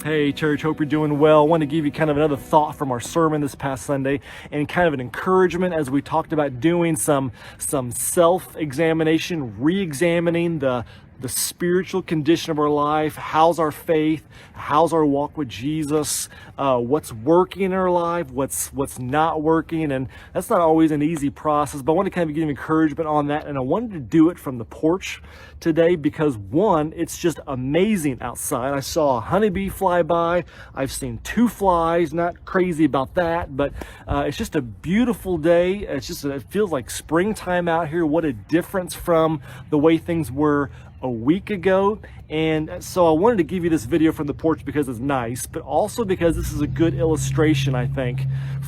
Hey church, hope you're doing well. I want to give you kind of another thought from our sermon this past Sunday and kind of an encouragement as we talked about doing some self-examination, re-examining the spiritual condition of our life. How's our faith? How's our walk with Jesus? What's working in our life? What's not working? And that's not always an easy process, but I want to kind of give you encouragement on that. And I wanted to do it from the porch today because one, it's just amazing outside. I saw a honeybee fly by. I've seen 2 flies, not crazy about that, but it's just a beautiful day. It feels like springtime out here. What a difference from the way things were a week ago. And so I wanted to give you this video from the porch because it's nice, but also because this is a good illustration, I think,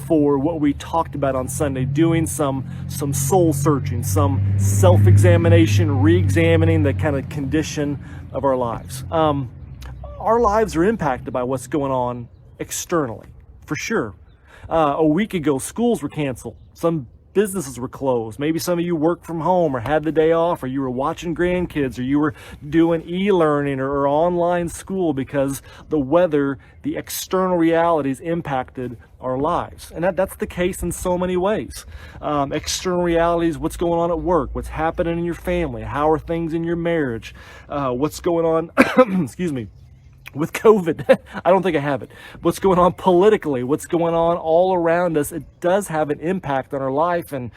for what we talked about on Sunday, doing some soul searching, some self-examination, re-examining the kind of condition of our lives. Our lives are impacted by what's going on externally, for sure. A week ago, schools were canceled. Some businesses were closed. Maybe some of you worked from home or had the day off, or you were watching grandkids, or you were doing e-learning or online school because the weather, the external realities impacted our lives. And that's the case in so many ways. External realities, what's going on at work, what's happening in your family, how are things in your marriage, what's going on, excuse me, with COVID. I don't think I have it. What's going on politically, what's going on all around us, it does have an impact on our life. And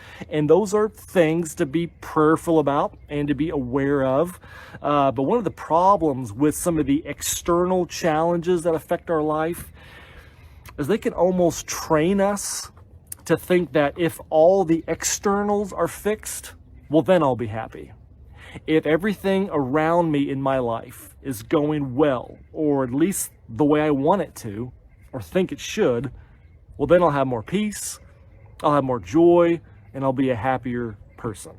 those are things to be prayerful about and to be aware of. But one of the problems with some of the external challenges that affect our life is they can almost train us to think that if all the externals are fixed, well, then I'll be happy. If everything around me in my life is going well, or at least the way I want it to, or think it should, well, then I'll have more peace, I'll have more joy, and I'll be a happier person.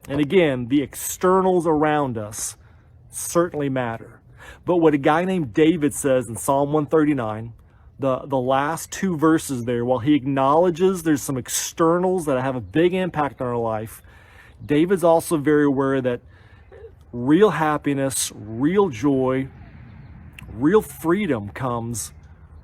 And again, the externals around us certainly matter. But what a guy named David says in Psalm 139, the last 2 verses there, while he acknowledges there's some externals that have a big impact on our life, David's also very aware that real happiness, real joy, real freedom comes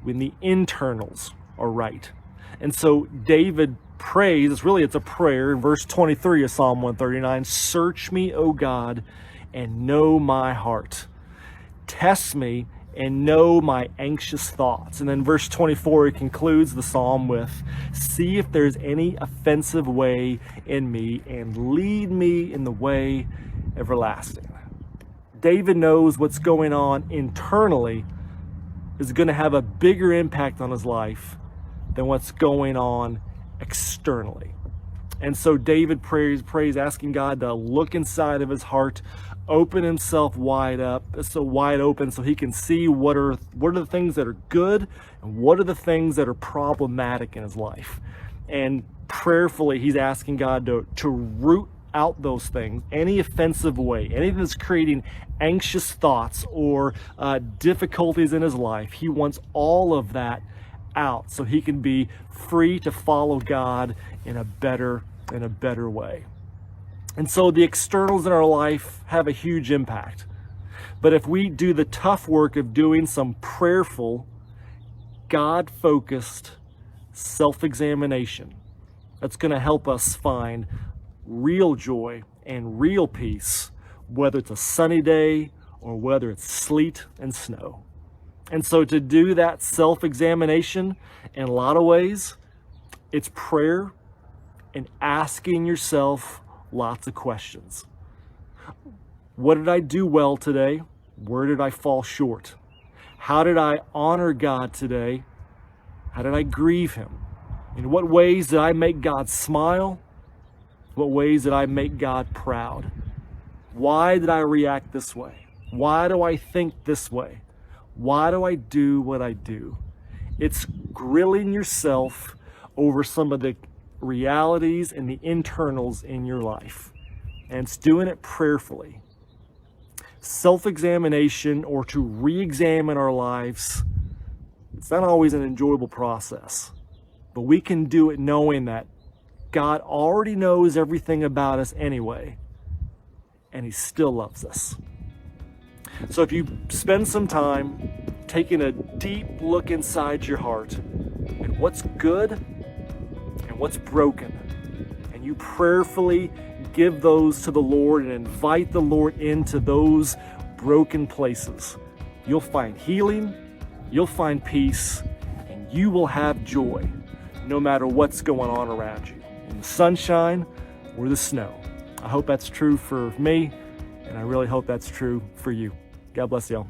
when the internals are right. And so David prays, it's a prayer in verse 23 of Psalm 139, "Search me, O God, and know my heart. Test me and know my anxious thoughts." And then verse 24, he concludes the psalm with, "See if there's any offensive way in me, and lead me in the way everlasting." David knows what's going on internally is going to have a bigger impact on his life than what's going on externally. And so David prays asking God to look inside of his heart, open himself wide open so he can see what are the things that are good and what are the things that are problematic in his life. And prayerfully, he's asking God to root out those things, any offensive way, anything that's creating anxious thoughts or difficulties in his life. He wants all of that out so he can be free to follow God in a better way. And so the externals in our life have a huge impact. But if we do the tough work of doing some prayerful, God-focused self-examination, that's going to help us find real joy and real peace, whether it's a sunny day or whether it's sleet and snow. And so to do that self-examination, in a lot of ways, it's prayer and asking yourself lots of questions. What did I do well today? Where did I fall short? How did I honor God today? How did I grieve him? In what ways did I make God smile? What ways did I make God proud? Why did I react this way? Why do I think this way? Why do I do what I do? It's grilling yourself over some of the realities and the internals in your life. And it's doing it prayerfully. Self-examination, or to re-examine our lives, it's not always an enjoyable process. But we can do it knowing that God already knows everything about us anyway, and he still loves us. So if you spend some time taking a deep look inside your heart at what's good and what's broken. And you prayerfully give those to the Lord and invite the Lord into those broken places. You'll find healing, you'll find peace, and you will have joy no matter what's going on around you, in the sunshine or the snow. I hope that's true for me, and I really hope that's true for you. God bless y'all.